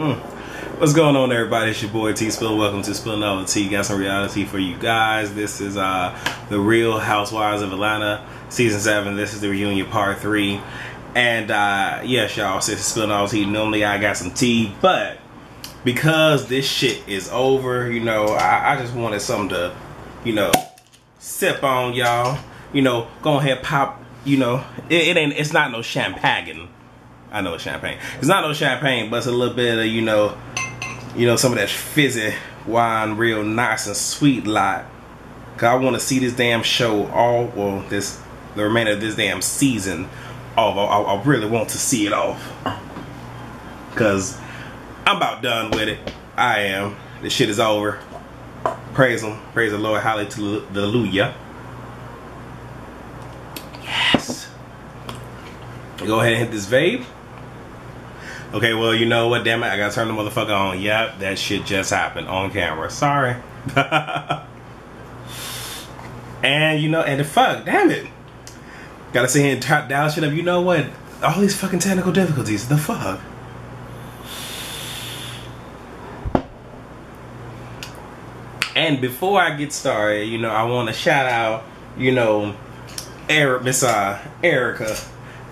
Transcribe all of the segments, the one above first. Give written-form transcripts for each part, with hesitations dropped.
What's going on, everybody? It's your boy T Spill. Welcome to Spill Novel Tea. Got some reality for you guys. This is the Real Housewives of Atlanta season 7. This is the reunion part 3. And yes, y'all, since it's Spill Novel Tea, normally I got some tea, but because this shit is over, you know, I just wanted something to, you know, sip on, y'all. You know, go ahead, pop. You know, it's not no champagne. I know it's champagne. It's not no champagne, but it's a little bit of, you know, some of that fizzy wine, real nice and sweet lot. Cause I want to see this damn show all, well, the remainder of this damn season off. I really want to see it off. Cause I'm about done with it. I am. This shit is over. Praise him. Praise the Lord. Hallelujah. Yes. Go ahead and hit this vape. Okay, well, you know what, damn it, I gotta turn the motherfucker on. Yep, that shit just happened on camera. Sorry. And, you know, and the fuck, damn it. Gotta sit here and dial shit up. You know what? All these fucking technical difficulties. The fuck? And before I get started, you know, I want to shout out, you know, Miss Erica.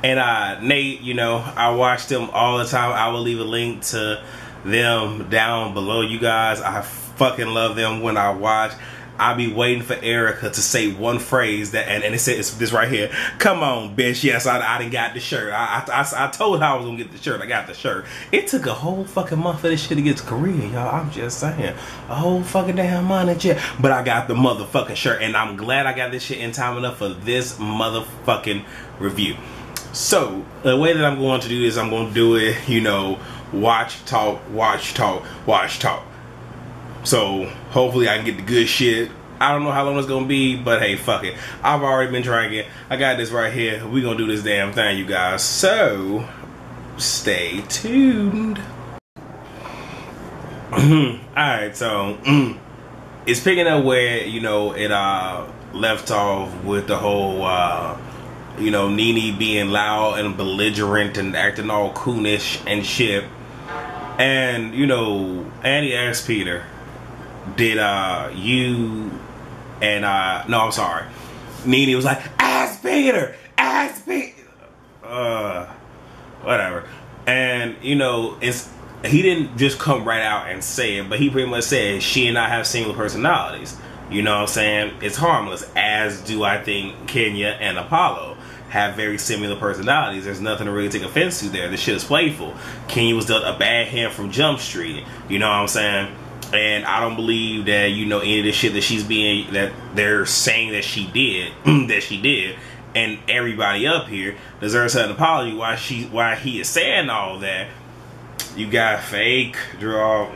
And Nate, you know, I watch them all the time. I will leave a link to them down below, you guys. I fucking love them when I watch. I be waiting for Erica to say one phrase that, and it says this right here. Come on, bitch. Yes, I done got the shirt. I told her I was gonna get the shirt. I got the shirt. It took a whole fucking month for this shit to get to Korea, y'all. I'm just saying. A whole fucking damn month, yeah. But I got the motherfucking shirt, and I'm glad I got this shit in time enough for this motherfucking review. So, the way that I'm going to do this, I'm going to do it, you know, watch, talk, watch, talk, watch, talk. So, hopefully I can get the good shit. I don't know how long it's going to be, but hey, fuck it. I've already been trying it. I got this right here. We're going to do this damn thing, you guys. So, stay tuned. Alright, so, it's picking up where, you know, it left off with the whole, you know, Nene being loud and belligerent and acting all coonish and shit. And, you know, Annie asked Peter, did you and no, I'm sorry. Nene was like, ask Peter, whatever. And, you know, he didn't just come right out and say it, but he pretty much said she and I have similar personalities. You know what I'm saying? It's harmless, as do I think Kenya and Apollo have very similar personalities. There's nothing to really take offense to there. This shit is playful. Kenya was dealt a bad hand from Jump Street. You know what I'm saying? And I don't believe that, you know, any of the shit that that they're saying that she did, and everybody up here deserves an apology why he is saying all that. You got fake draw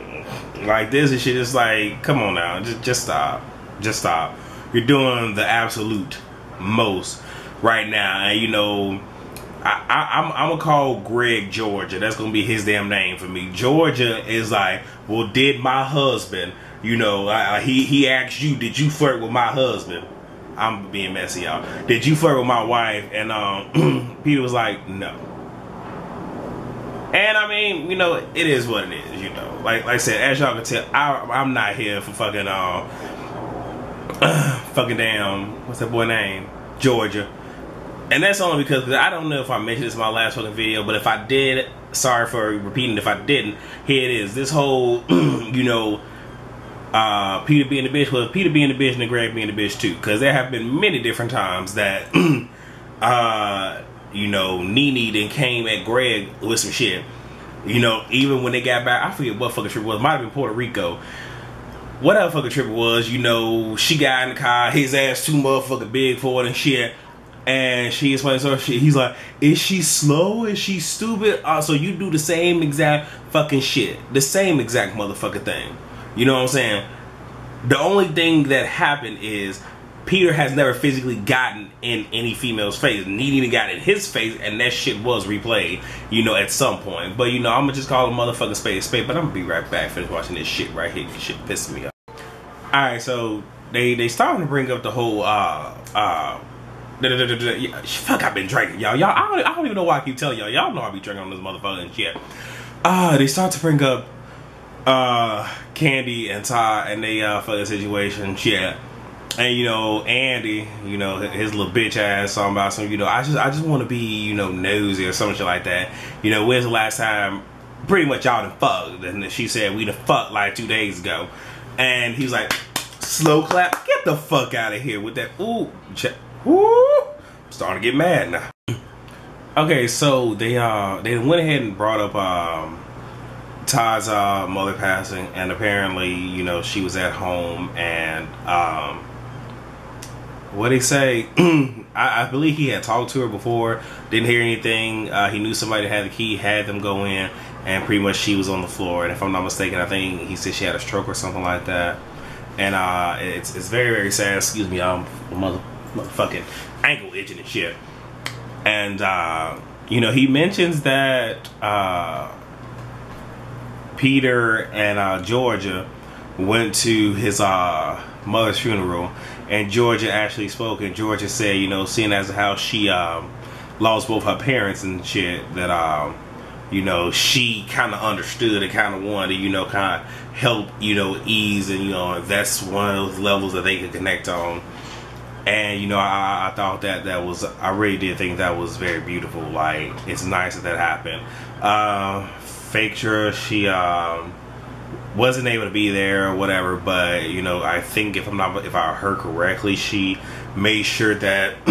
like this and shit. It's like, come on now, just stop. Just stop. You're doing the absolute most right now. And, you know, I'm gonna call Greg Georgia. That's gonna be his damn name for me. Georgia is like, well, did my husband, you know, he asked you, did you flirt with my husband? I'm being messy, y'all. Did you flirt with my wife? And Peter was like, no. And I mean, you know, it is what it is, you know. Like I said, as y'all can tell, I'm not here for fucking fucking damn, what's that boy name? Georgia. And that's only because I don't know if I mentioned this in my last fucking video, but if I did, sorry for repeating if I didn't, here it is. This whole, you know, Peter being the bitch, well, Peter being the bitch and Greg being the bitch too. Because there have been many different times that, you know, Nene then came at Greg with some shit. You know, even when they got back, I forget what fucking trip it was. Might have been Puerto Rico. Whatever fucking trip it was, you know, she got in the car, his ass too motherfucking big for it and shit. And she explains her shit. He's like, is she slow? Is she stupid? So you do the same exact fucking shit. The same exact motherfucking thing. You know what I'm saying? The only thing that happened is Peter has never physically gotten in any female's face. Nene got in his face, and that shit was replayed, you know, at some point. But, you know, I'm going to just call a motherfucking spade a spade. But I'm going to be right back, finish watching this shit right here. This shit pissing me off. Alright, so they starting to bring up the whole, fuck, I've been drinking, y'all. I don't even know why I keep telling y'all. Y'all know I be drinking on this motherfucker and shit. they start to bring up Candy and Todd and they for the situation. Yeah. And you know, Andy, you know, his little bitch ass talking about some, you know, I just want to be, you know, nosy or some shit like that. You know, when's the last time pretty much y'all done fucked? And she said we done fucked like 2 days ago. And he was like, slow clap, get the fuck out of here with that. Ooh, I'm starting to get mad now. Okay, so they went ahead and brought up Todd's mother passing, and apparently, you know, she was at home, and what they say, I believe he had talked to her before, didn't hear anything. He knew somebody that had the key, had them go in, and pretty much she was on the floor. And if I'm not mistaken, I think he said she had a stroke or something like that. And it's very, very sad. Excuse me, motherfucking ankle itching and shit. And you know, he mentions that Peter and Georgia went to his mother's funeral, and Georgia actually spoke, and Georgia said, you know, seeing as how she lost both her parents and shit, that you know, she kind of understood and kind of wanted to, you know, kind of help, you know, ease, and you know, that's one of those levels that they could connect on. And you know, I thought that was, I really did think that was very beautiful. Like, it's nice that happened. Fake sure she wasn't able to be there or whatever, but you know, I think if I heard correctly, she made sure that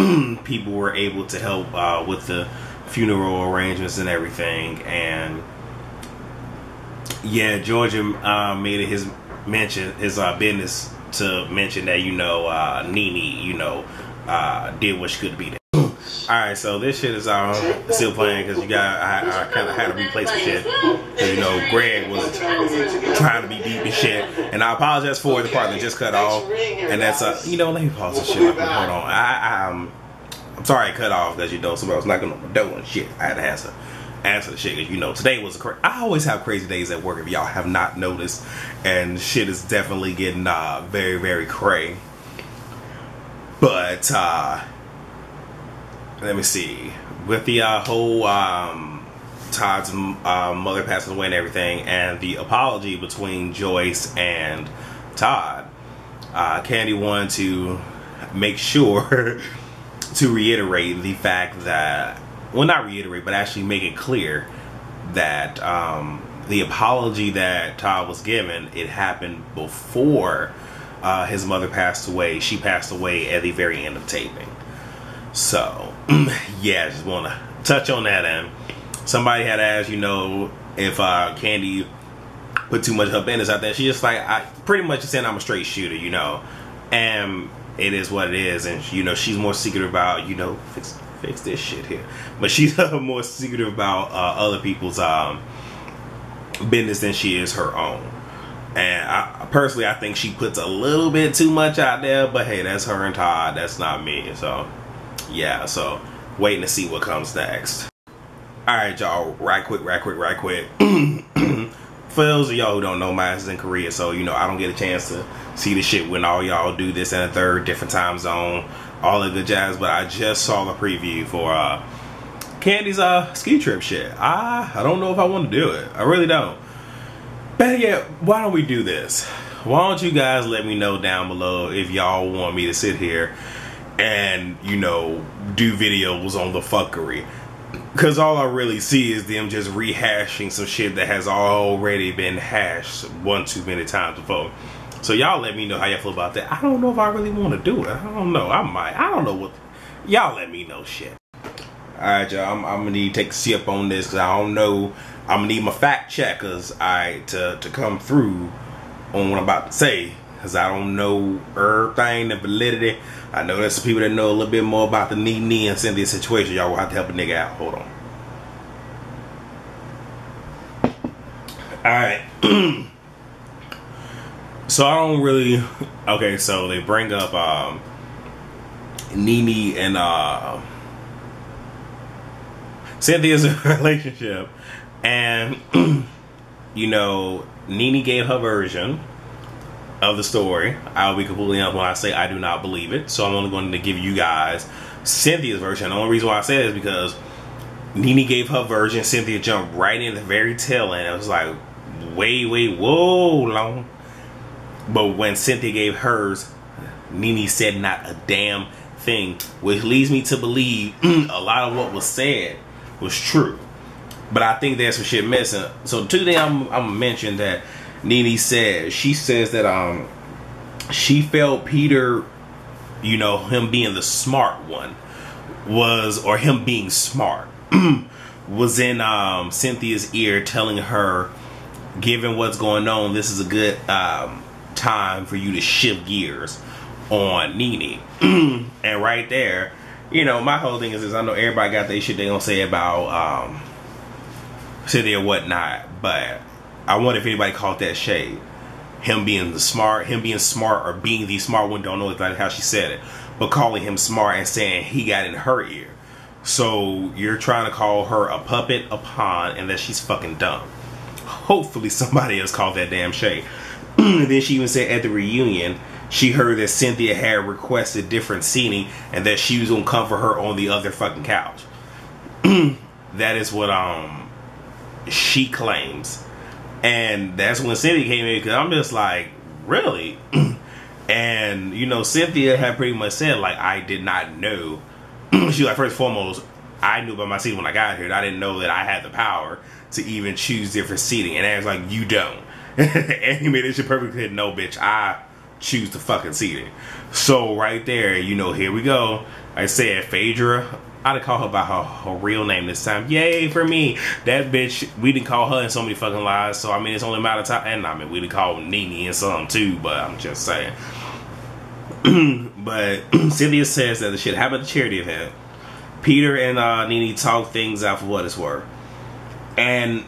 people were able to help with the funeral arrangements and everything. And yeah, Georgia made it his business to mention that, you know, Nene, you know, did what she could be there. Alright, so this shit is still playing because I kind of had to replay some shit. Because, you know, Greg was trying to be deep and shit. And I apologize for the part that just cut off. And that's, you know, let me pause this shit. Hold on. I'm sorry I cut off because, you know, somebody was knocking on my door and shit. I had to answer the shit because, you know, today was I always have crazy days at work if y'all have not noticed. And shit is definitely getting very, very cray. But, let me see. With the whole Todd's mother passing away and everything, and the apology between Joyce and Todd, Candy wanted to make sure to reiterate the fact that, well, not reiterate, but actually make it clear that the apology that Todd was given, it happened before his mother passed away. She passed away at the very end of taping. So, yeah, I just want to touch on that. And somebody had asked, you know, if Candy put too much of her business out there. She just like, I pretty much saying I'm a straight shooter, you know, and it is what it is. And, you know, she's more secretive about, you know, fix this shit here. But she's more secretive about other people's business than she is her own. And personally, I think she puts a little bit too much out there. But hey, that's her and Todd. That's not me. So yeah, so waiting to see what comes next. Alright, y'all, right quick. For those of y'all who don't know, my ass is in Korea, so you know I don't get a chance to see the shit when all y'all do this in a third different time zone, all the good jazz. But I just saw the preview for Candy's ski trip shit. I don't know if I want to do it. I really don't. But yeah, why don't we do this? Why don't you guys let me know down below if y'all want me to sit here and, you know, do videos on the fuckery. Because all I really see is them just rehashing some shit that has already been hashed one too many times before. So y'all let me know how y'all feel about that. I don't know if I really want to do it. I don't know. I might. I don't know what. Y'all let me know shit. Alright, y'all. I'm going to need to take a sip on this because I don't know. I'm going to need my fact checkers, alright, to come through on what I'm about to say. Because I don't know everything, the validity. I know there's some people that know a little bit more about the Nene and Cynthia situation. Y'all will have to help a nigga out. Hold on. Alright. So I don't really... Okay, so they bring up Nene and Cynthia's relationship. And, you know, Nene gave her version of the story. I'll be completely honest when I say I do not believe it. So I'm only going to give you guys Cynthia's version. The only reason why I say that is because Nene gave her version. Cynthia jumped right in the very tail end. It was like, wait, whoa, long. But when Cynthia gave hers, Nene said not a damn thing, which leads me to believe a lot of what was said was true. But I think there's some shit missing. So two things I'm gonna mention that Nene said. She says that she felt Peter, you know, him being the smart one or him being smart was in Cynthia's ear telling her, given what's going on, this is a good time for you to shift gears on Nene. And right there, you know, my whole thing is I know everybody got their shit they gonna say about Cynthia and whatnot, but I wonder if anybody caught that shade. Him being smart or being the smart one, don't know exactly how she said it, but calling him smart and saying he got in her ear. So you're trying to call her a puppet, a pawn, and that she's fucking dumb. Hopefully somebody else called that damn shade. And then she even said at the reunion, she heard that Cynthia had requested different seating and that she was gonna comfort her on the other fucking couch. That is what she claims. And that's when Cynthia came in, because I'm just like, really? And, you know, Cynthia had pretty much said, like, I did not know. She was like, first and foremost, I knew about my seating when I got here. And I didn't know that I had the power to even choose different seating. And I was like, you don't. And he made it perfectly clear, no, bitch, I choose the fucking seating. So right there, you know, here we go. I said, Phaedra. I didn't call her by her real name this time. Yay for me. That bitch, we didn't call her in so many fucking lies. So, I mean, it's only a matter of time. And, I mean, we didn't call Nene in some, too. But I'm just saying. But Cynthia says that the shit happened at the charity event. Peter and Nene talk things out for what it's worth. And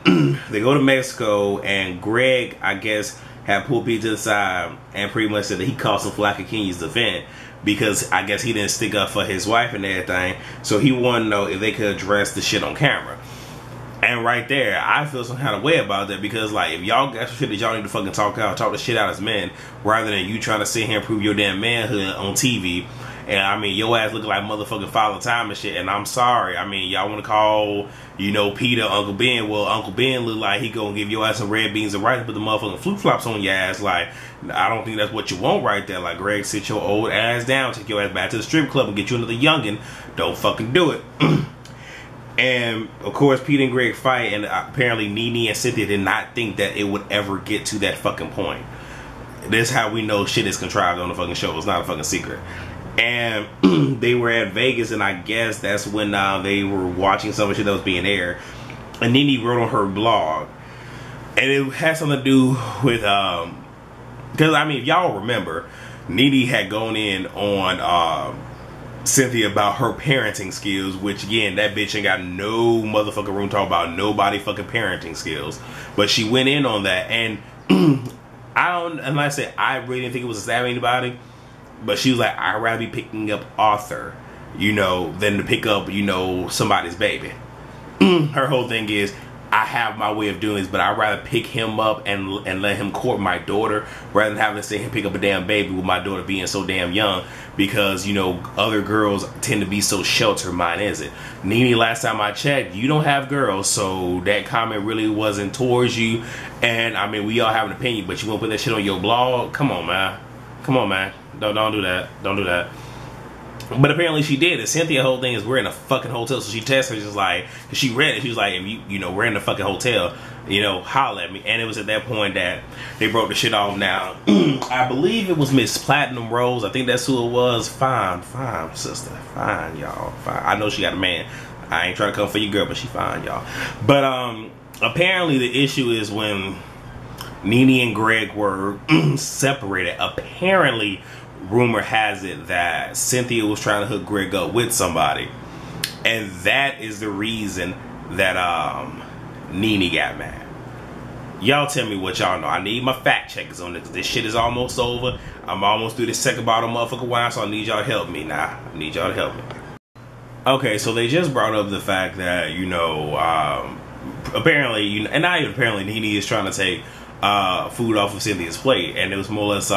they go to Mexico. And Greg, I guess, had pulled Peter to the side. And pretty much said that he called some flack at Kenya's event. Because I guess he didn't stick up for his wife and everything. So he wanted to know if they could address the shit on camera. And right there, I feel some kind of way about that. Because, like, if y'all got some shit that y'all need to fucking talk the shit out as men. Rather than you trying to sit here and prove your damn manhood on TV. And, I mean, your ass looking like motherfucking Father Time and shit. And I'm sorry. I mean, y'all want to call, you know, Peter Uncle Ben. Well, Uncle Ben look like he gonna give your ass some red beans and rice, put the motherfucking flip-flops on your ass. Like, I don't think that's what you want right there. Like, Greg, sit your old ass down. Take your ass back to the strip club and get you another youngin'. Don't fucking do it. And, of course, Peter and Greg fight. And apparently Nene and Cynthia did not think that it would ever get to that fucking point. This is how we know shit is contrived on the fucking show. It's not a fucking secret. And they were at Vegas, and I guess that's when they were watching some of the shit that was being aired. And Nene wrote on her blog, and it had something to do with because I mean, if y'all remember, Nene had gone in on Cynthia about her parenting skills, which again, that bitch ain't got no motherfucking room to talk about nobody fucking parenting skills. But she went in on that, and and like I said, I really didn't think it was a stab at anybody. But she was like, I'd rather be picking up Arthur, you know, than to pick up, you know, somebody's baby. Her whole thing is, I have my way of doing this, but I'd rather pick him up and let him court my daughter rather than having to say him pick up a damn baby with my daughter being so damn young. Because, you know, other girls tend to be so sheltered. Mine isn't. Nene, last time I checked, you don't have girls, so that comment really wasn't towards you. And, I mean, we all have an opinion, but you won't put that shit on your blog? Come on, man. Come on, man. Don't do that. Don't do that. But apparently she did. And Cynthia's whole thing is we're in a fucking hotel. So she texted her just like, cause she read it. She was like, if you know, we're in the fucking hotel, you know, holler at me. And it was at that point that they broke the shit off. Now, I believe it was Miss Platinum Rose. I think that's who it was. Fine, sister. Fine, y'all. Fine. I know she got a man. I ain't trying to come for your girl, but she fine, y'all. But apparently the issue is when Nene and Greg were separated. Apparently, rumor has it that Cynthia was trying to hook Greg up with somebody, and that is the reason that Nene got mad. Y'all tell me what y'all know. I need my fact checkers on this, because this shit is almost over. I'm almost through this second bottle of motherfucking wine, so I need y'all to help me. Nah, I need y'all to help me. Okay, so they just brought up the fact that, you know, apparently, you know, and not even apparently, Nene is trying to take food off of Cynthia's plate, and it was more or less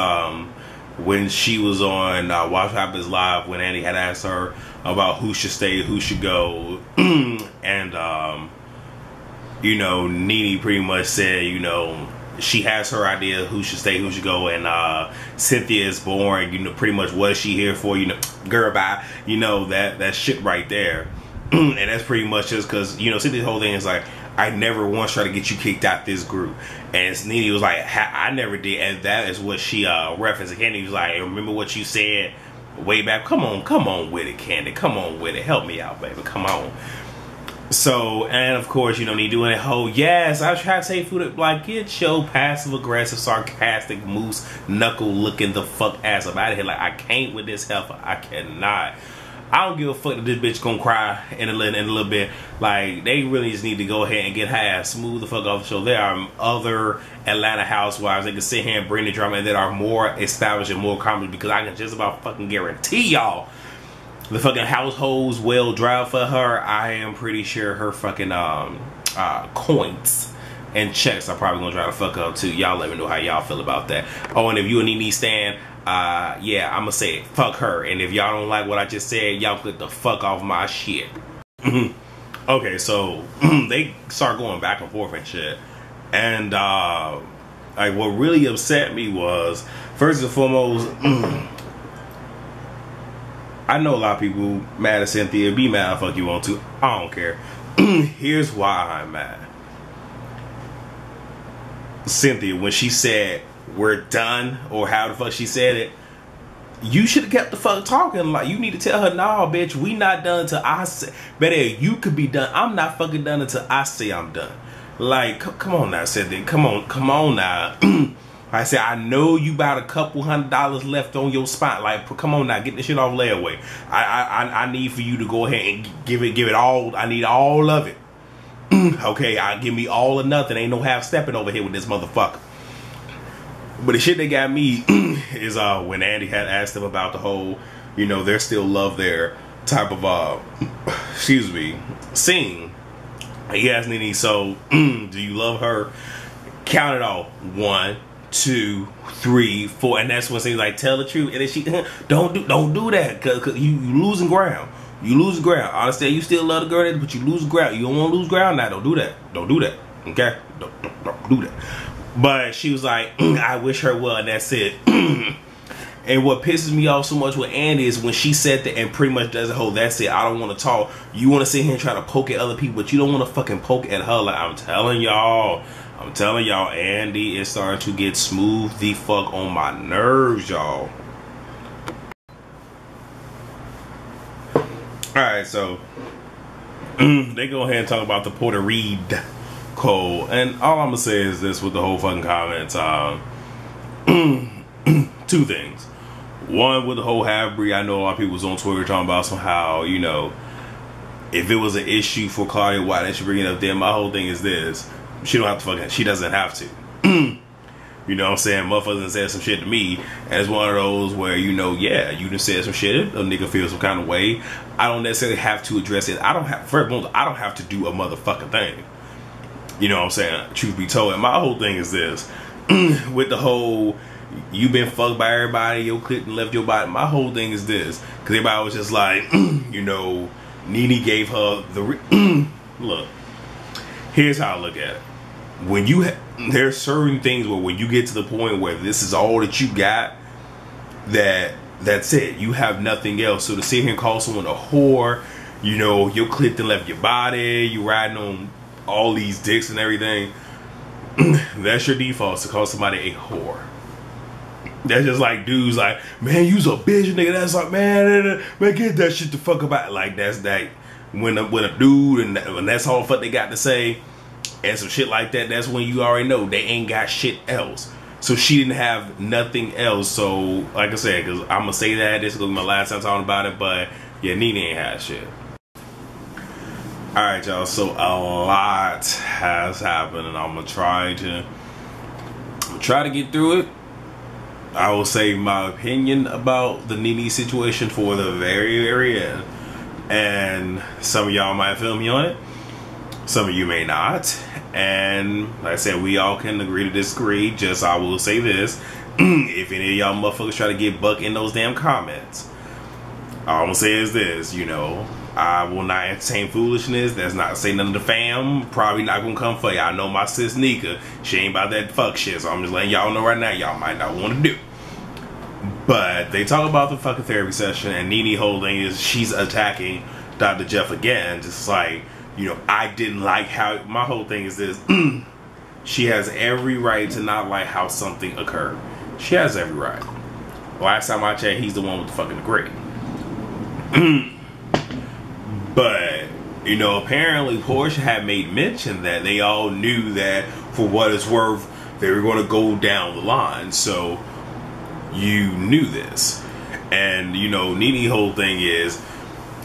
when she was on Watch What Happens Live, when Andy had asked her about who should stay, who should go, and you know, Nene pretty much said, you know, she has her idea who should stay, who should go, and Cynthia is boring. You know, pretty much what is she here for? You know, girl, bye. You know, that shit right there. And that's pretty much just because, you know, Cynthia's whole thing is like, I never once tried to get you kicked out this group. And Nene was like, I never did. And that is what she referenced. And Candy was like, remember what you said way back? Come on with it, Candy. Come on with it. Help me out, baby. Come on. So, and of course, you know, me doing that whole, yes, I try to say food, like, get your passive aggressive, sarcastic, moose, knuckle looking the fuck ass up out of here. Like, I can't with this heifer. I cannot. I don't give a fuck that this bitch gonna cry in a little bit. Like, they really just need to go ahead and get her ass smooth the fuck off the show. There are other Atlanta housewives that can sit here and bring the drama and that are more established and more common, because I can just about fucking guarantee y'all the fucking households will drive for her. I am pretty sure her fucking coins and checks are probably gonna try to fuck up too. Y'all let me know how y'all feel about that. Oh, and if you a Nene stan, yeah, I'm gonna say it. Fuck her. And if y'all don't like what I just said, y'all get the fuck off my shit. Okay, so they start going back and forth and shit. And like, what really upset me was, first and foremost, I know a lot of people mad at Cynthia. Be mad if fuck you want to. I don't care. Here's why I'm mad. Cynthia, when she said we're done, or how the fuck she said it, you should have kept the fuck talking. Like, you need to tell her, nah, bitch, we not done until I say. Better, you could be done. I'm not fucking done until I say I'm done. Like, come on now, Cynthia. Come on now. I said, I know you about a couple $100 left on your spot. Like, come on now, get this shit off layaway. I need for you to go ahead and give it all. I need all of it. Okay, give me all or nothing. Ain't no half stepping over here with this motherfucker. But the shit that got me is when Andy had asked him about the whole, you know, they're still love there type of excuse me, scene. He asked Nene, so do you love her? Count it off. 1, 2, 3, 4, and that's when she's like, tell the truth. And then she don't do that, cause you losing ground. You lose ground. I understand you still love the girl, but you lose ground. You don't want to lose ground now. Don't do that. Don't do that. Okay? Don't do that. But she was like, I wish her well, and that's it. And what pisses me off so much with Andy is when she said that and pretty much does the whole, that's it, I don't want to talk. You want to sit here and try to poke at other people, but you don't want to fucking poke at her. Like, I'm telling y'all, Andy is starting to get smooth the fuck on my nerves, y'all. Alright, so they go ahead and talk about the Puerto Rico. And all I'm gonna say is this with the whole fucking comments. Two things. One, with the whole half-breed, I know a lot of people was on Twitter talking about somehow, you know, if it was an issue for Claudia, why they should bring it up there. My whole thing is this. She don't have to fucking, she doesn't have to. You know what I'm saying? Motherfuckers done said some shit to me. And it's one of those where, you know, yeah, you done said some shit. A nigga feels some kind of way. I don't necessarily have to address it. I don't have to do a motherfucking thing. You know what I'm saying? Truth be told. And my whole thing is this. With the whole, you been fucked by everybody, your clip and left your body. My whole thing is this. Because everybody was just like, you know, Nene gave her the... Look, here's how I look at it. When you there's certain things where when you get to the point where this is all that you got, that's it. You have nothing else. So to sit here and call someone a whore, you know, your clip done left your body, you riding on all these dicks and everything, that's your default, to call somebody a whore. That's just like dudes like, man, you's a bitch, nigga. That's like, man, get that shit the fuck about. Like, that's that when a dude and when that's all the fuck they got to say and some shit like that, that's when you already know they ain't got shit else. So she didn't have nothing else. So like I said, because I'm gonna say that this is gonna be my last time talking about it, but yeah, Nene ain't had shit. Alright, y'all, so a lot has happened, and I'm gonna try to get through it. I will save my opinion about the Nene situation for the very, very end. And some of y'all might feel me on it. Some of you may not. And like I said, we all can agree to disagree. Just I will say this. If any of y'all motherfuckers try to get buck in those damn comments, All I'm gonna say is this, you know, I will not entertain foolishness. That's not to say none of the fam probably not gonna come for you. I know my sis Nika, she ain't about that fuck shit, so I'm just letting y'all know right now, y'all might not want to do. But they talk about the fucking therapy session, and Nene Holding is, she's attacking Dr. Jeff again, just like, you know, I didn't like how, my whole thing is this, she has every right to not like how something occurred. She has every right. Last time I checked, he's the one with the fucking degree. But, you know, apparently Portia had made mention that they all knew that, for what it's worth, they were going to go down the line. So, you knew this. And, you know, Nene's whole thing is,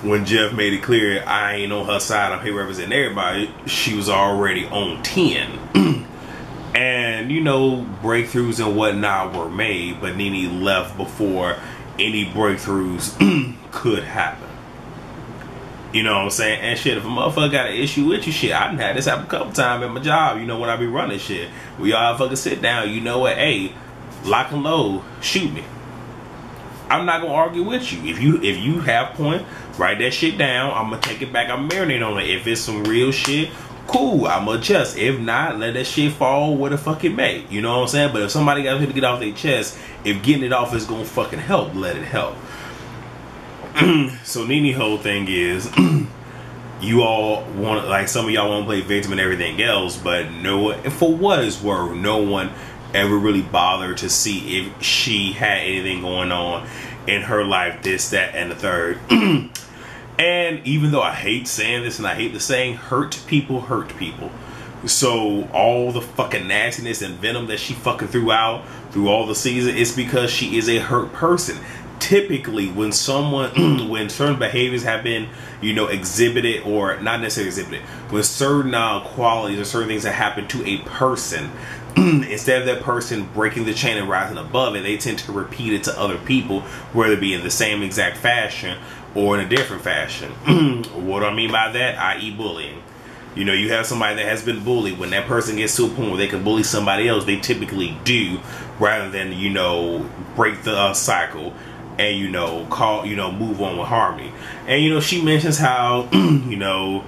when Jeff made it clear, I ain't on her side, I'm here representing everybody, she was already on 10. And, you know, breakthroughs and whatnot were made, but Nene left before any breakthroughs could happen. You know what I'm saying? And shit, if a motherfucker got an issue with you, shit, I done had this happen a couple times at my job, you know, when I be running shit. We all fucking sit down, you know what, hey, lock and load, shoot me. I'm not gonna argue with you. If you have point, write that shit down. I'm gonna take it back, I'm marinate on it. If it's some real shit, cool, I'm gonna adjust. If not, let that shit fall where the fuck it may. You know what I'm saying? But if somebody got to get off their chest, if getting it off is gonna fucking help, let it help. So Nene's whole thing is, you all want, like, some of y'all want to play victim and everything else, but no, for what it's worth, no one ever really bothered to see if she had anything going on in her life, this, that, and the third. And even though I hate saying this and I hate the saying, hurt people hurt people. So all the fucking nastiness and venom that she fucking threw out through all the season, it's because she is a hurt person. Typically, when someone, when certain behaviors have been, you know, exhibited, or not necessarily exhibited, when certain qualities or certain things that happen to a person, instead of that person breaking the chain and rising above it, they tend to repeat it to other people, whether it be in the same exact fashion or in a different fashion. What do I mean by that? I.e. bullying. You know, you have somebody that has been bullied. When that person gets to a point where they can bully somebody else, they typically do, rather than, you know, break the cycle and, you know, move on with harmony. And, you know, she mentions how, you know,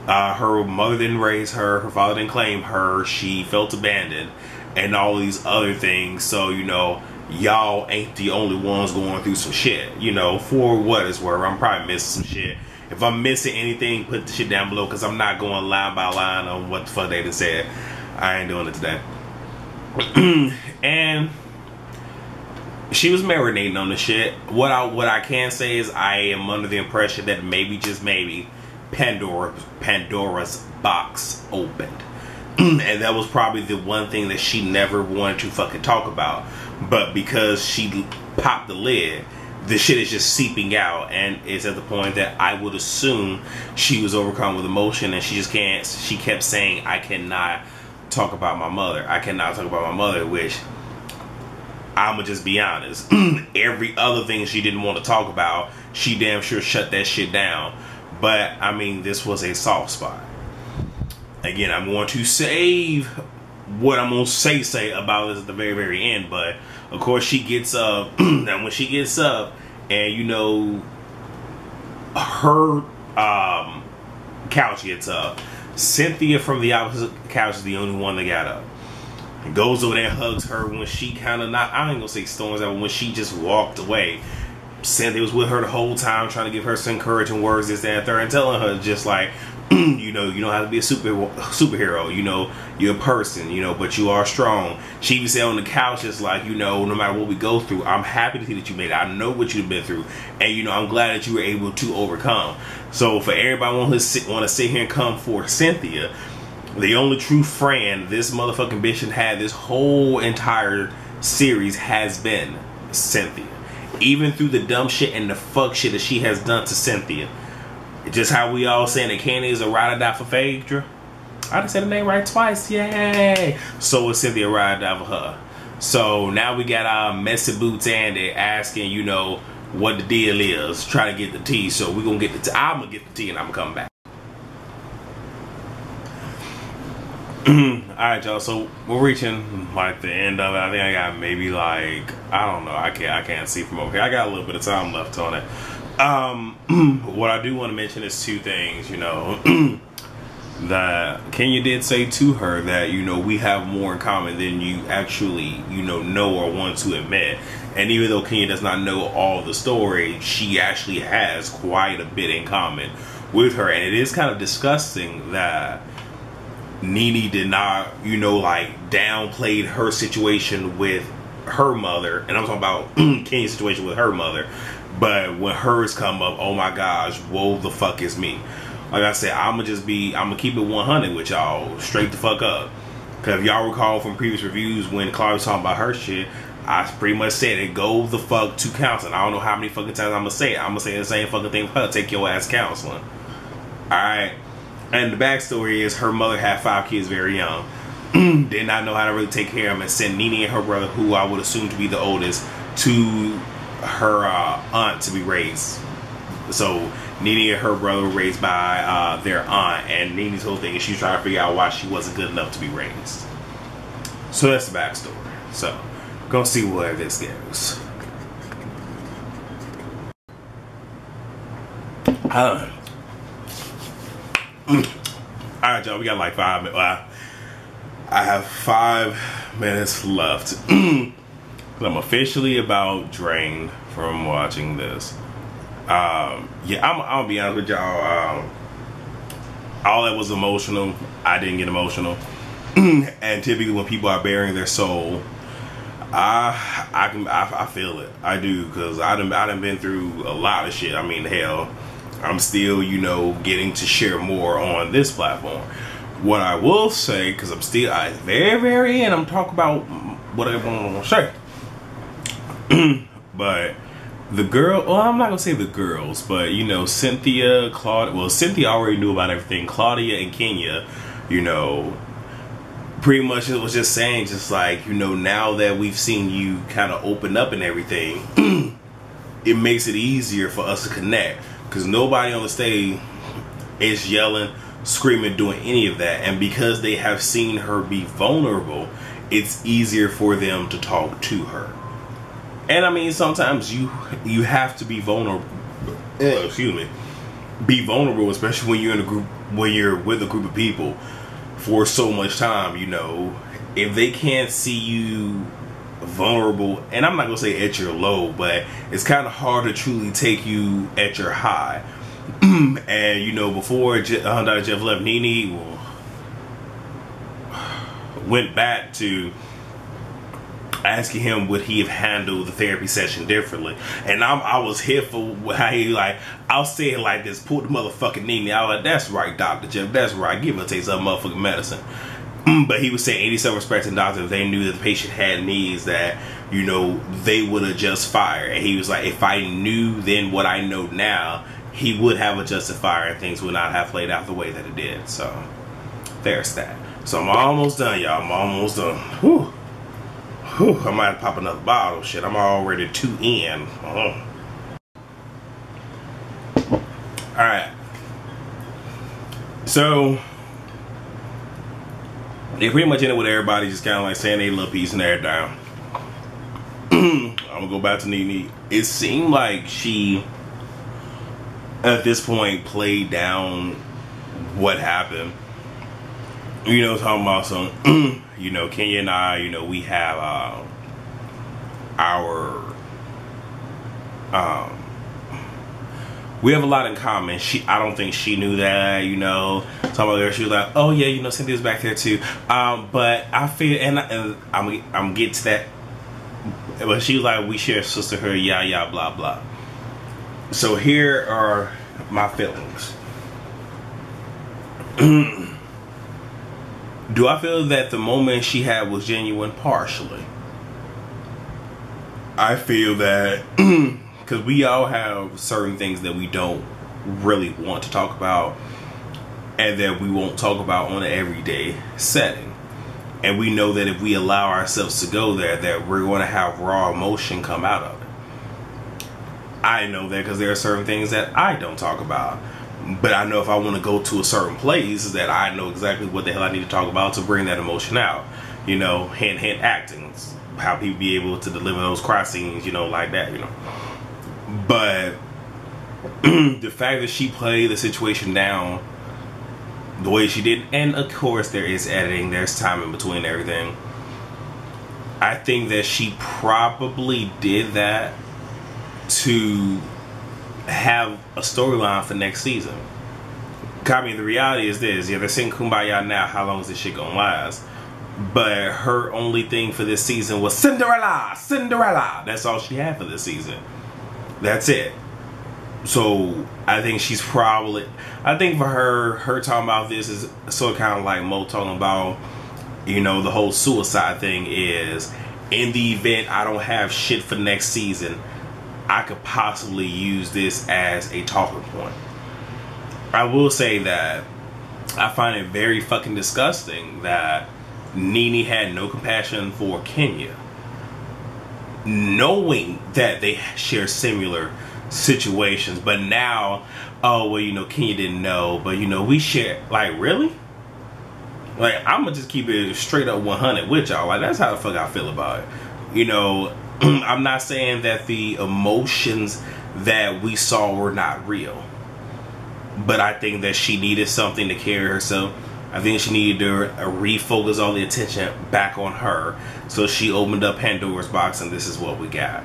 her mother didn't raise her, her father didn't claim her, she felt abandoned, and all these other things. So, you know, y'all ain't the only ones going through some shit. You know, for what it's worth, I'm probably missing some shit. If I'm missing anything, put the shit down below, because I'm not going line by line on what the fuck they done said. I ain't doing it today. And she was marinating on the shit. What I can say is, I am under the impression that maybe, just maybe, Pandora's box opened. And that was probably the one thing that she never wanted to fucking talk about. But because she popped the lid, the shit is just seeping out, and it's at the point that I would assume she was overcome with emotion, and she just can't. She kept saying, I cannot talk about my mother. I cannot talk about my mother, which, I'ma just be honest, every other thing she didn't want to talk about, she damn sure shut that shit down. But, I mean, this was a soft spot. Again, I'm going to save what I'm going to say about this at the very, very end. But, of course, she gets up. And when she gets up, and, you know, her couch gets up, Cynthia from the opposite couch is the only one that got up. And goes over there and hugs her when she kind of not, I ain't gonna say storms out, but when she just walked away. Cynthia was with her the whole time, trying to give her some encouraging words, this, that, and third, and telling her just like, you know how to be a superhero, you know, you're a person, you know, but you are strong. She even said on the couch, just like, you know, no matter what we go through, I'm happy to see that you made it. I know what you've been through, and, you know, I'm glad that you were able to overcome. So for everybody want to sit here and come for Cynthia, the only true friend this motherfucking bitch had this whole entire series has been Cynthia. Even through the dumb shit and the fuck shit that she has done to Cynthia. Just how we all saying that Candy is a ride or die for Phaedra. I just said the name right twice. Yay! So is Cynthia a ride or die for her. So now we got our messy boots Andy asking, you know, what the deal is. Try to get the tea. So we're going to get the tea. I'm going to get the tea and I'm going to come back. Alright, y'all, so we're reaching like the end of it. I think I got maybe like, I don't know, I can't see from over here. I got a little bit of time left on it. What I do want to mention is two things, you know. That Kenya did say to her that, you know, we have more in common than you actually, you know or want to admit. And even though Kenya does not know all the story, she actually has quite a bit in common with her. And it is kind of disgusting that Nene did not, you know, like downplayed her situation with her mother. And I'm talking about Kenya's situation with her mother. But when hers come up, oh my gosh, woe the fuck is me. Like I said, I'm gonna keep it 100 with y'all, straight the fuck up. Cause if y'all recall from previous reviews when Claudia was talking about her shit, I pretty much said it, go the fuck to counseling. I don't know how many fucking times I'm gonna say it. I'm gonna say the same fucking thing for her, take your ass counseling. Alright? And the backstory is her mother had 5 kids very young. Did not know how to really take care of them and sent Nene and her brother, who I would assume to be the oldest, to her aunt to be raised. So Nene and her brother were raised by their aunt, and Nene's whole thing is she's trying to figure out why she wasn't good enough to be raised. So that's the backstory. So, gonna see where this goes. Alright, y'all, we got like 5 minutes. I have 5 minutes left. I'm officially about drained from watching this. Yeah, I'm gonna be honest with y'all. All that was emotional. I didn't get emotional. And typically when people are bearing their soul, I feel it. I do, because I done been through a lot of shit. I mean, hell, I'm still, you know, getting to share more on this platform. What I will say, because I'm still at the very, very end, I'm talking about whatever I want to say. But the girl, well, I'm not gonna say the girls, but you know, Cynthia, Claudia. Well, Cynthia already knew about everything. Claudia and Kenya, you know, pretty much it was just saying, just like, you know, now that we've seen you kind of open up and everything, it makes it easier for us to connect, because nobody on the stage is yelling, screaming, doing any of that. And because they have seen her be vulnerable, it's easier for them to talk to her. And I mean, sometimes you have to be vulnerable. Excuse me. Be vulnerable, especially when you're in a group, when you're with a group of people for so much time. You know, if they can't see you vulnerable, and I'm not gonna say at your low, but it's kind of hard to truly take you at your high. And you know, before Dr. Jeff left, Nene went back to asking him would he have handled the therapy session differently. And I was here for how he, like, I'll say it like this, pull the motherfucking Nene. I was like, that's right, Dr. Jeff, that's right, give him a taste of motherfucking medicine. But he was saying any self-respecting doctor, if they knew that the patient had needs that, you know, they would have just fired. And he was like, if I knew then what I know now, he would have adjusted fire and things would not have played out the way that it did. So there's that. So I'm almost done, y'all. I'm almost done. Whew. Whew, I might pop another bottle. Shit, I'm already 2 in. Alright. So they pretty much ended with everybody just kind of like saying they little piece and they're down. I'm gonna go back to Nene. It seemed like she, at this point, played down what happened. You know, talking about some, you know, Kenya and I, you know, we have we have a lot in common. I don't think she knew that, you know. Talking about her, she was like, oh yeah, you know, Cynthia's back there too. But I feel, and I'm getting to that. But she was like, we share sisterhood, yeah, blah blah. So here are my feelings. Do I feel that the moment she had was genuine? Partially. I feel that because we all have certain things that we don't really want to talk about and that we won't talk about on an everyday setting. And we know that if we allow ourselves to go there, that we're going to have raw emotion come out of it. I know that because there are certain things that I don't talk about. But I know if I want to go to a certain place that I know exactly what the hell I need to talk about to bring that emotion out. You know, hint acting. How people be able to deliver those cry scenes, you know, like that, you know. But the fact that she played the situation down the way she did, and of course there is editing, there's time in between everything. I think that she probably did that to have a storyline for next season. I mean, the reality is this: yeah, they're saying Kumbaya now. How long is this shit gonna last? But her only thing for this season was Cinderella, Cinderella. That's all she had for this season. That's it. So I think she's probably, I think for her talking about this is sort of kind of like Mo talking about, you know, the whole suicide thing is, in the event I don't have shit for next season, I could possibly use this as a talking point. I will say that I find it very fucking disgusting that Nene had no compassion for Kenya, knowing that they share similar situations. But now, oh well, you know, Kenya didn't know, but you know, we share. Like, really? Like, I'm gonna just keep it straight up 100 with y'all. Like, that's how the fuck I feel about it. You know, I'm not saying that the emotions that we saw were not real, but I think that she needed something to carry herself. I think she needed to refocus all the attention back on her. So she opened up Pandora's box, and this is what we got.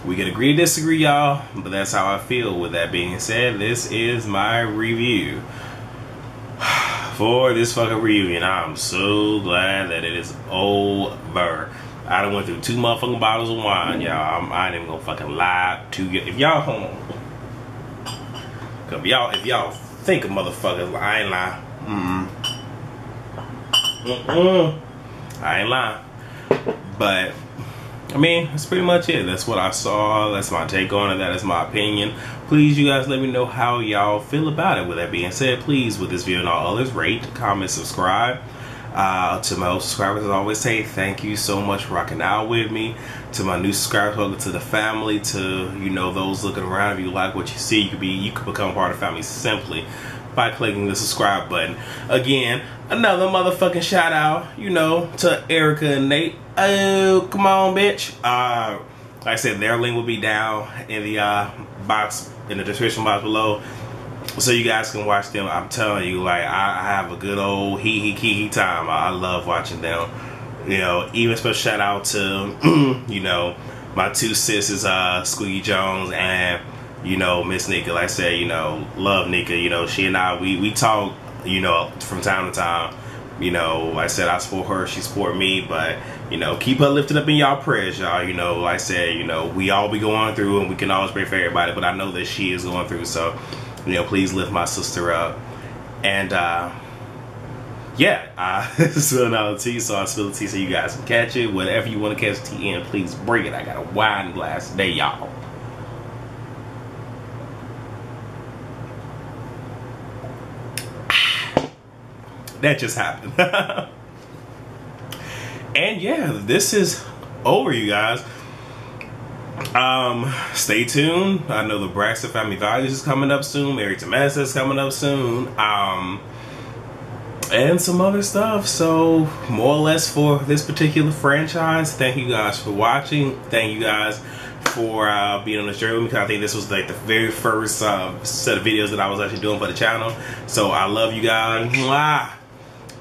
We can agree to disagree, y'all, but that's how I feel. With that being said, this is my review for this fucking reunion. I'm so glad that it is over. I done went through 2 motherfucking bottles of wine, y'all. I ain't even gonna fucking lie to you. If y'all, hold on. If y'all think a motherfucker, I ain't lying. I ain't lying. But I mean, that's pretty much it. That's what I saw. That's my take on it. That is my opinion. Please, you guys, let me know how y'all feel about it. With that being said, please, with this video and all others, rate, comment, subscribe. To my old subscribers, as I always say, thank you so much for rocking out with me. To my new subscribers, welcome to the family. To, you know, those looking around, if you like what you see, you could become part of the family simply by clicking the subscribe button. Again, another motherfucking shout out, you know, to Erica and Nate. Oh, come on, bitch. Like I said, their link will be down in the box, in the description box below, so you guys can watch them. I'm telling you, like, I have a good old hee time. I love watching them. You know, even special shout out to you know, my 2 sisters, Squeaky Jones and, you know, Miss Nika. Like I said, you know, love Nika. You know, she and I, we talk, you know, from time to time. You know, like I said, I support her, she support me, but, you know, keep her lifted up in y'all prayers, y'all. You know, like I said, you know, we all be going through, and we can always pray for everybody, but I know that she is going through, so, you know, please lift my sister up. And yeah, spilling out the tea, so I spill the tea so you guys can catch it. Whatever you want to catch tea in, please bring it. I got a wine glass today, y'all. That just happened. And yeah, this is over, you guys. Stay tuned. I know the Braxton Family Values is coming up soon. Married to Medicine is coming up soon. And some other stuff. So more or less for this particular franchise. Thank you guys for watching. Thank you guys for being on this journey with me, because I think this was like the very first set of videos that I was actually doing for the channel. So I love you guys. Mwah!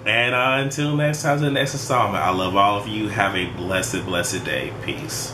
And until next time, the next installment, I love all of you. Have a blessed, blessed day. Peace.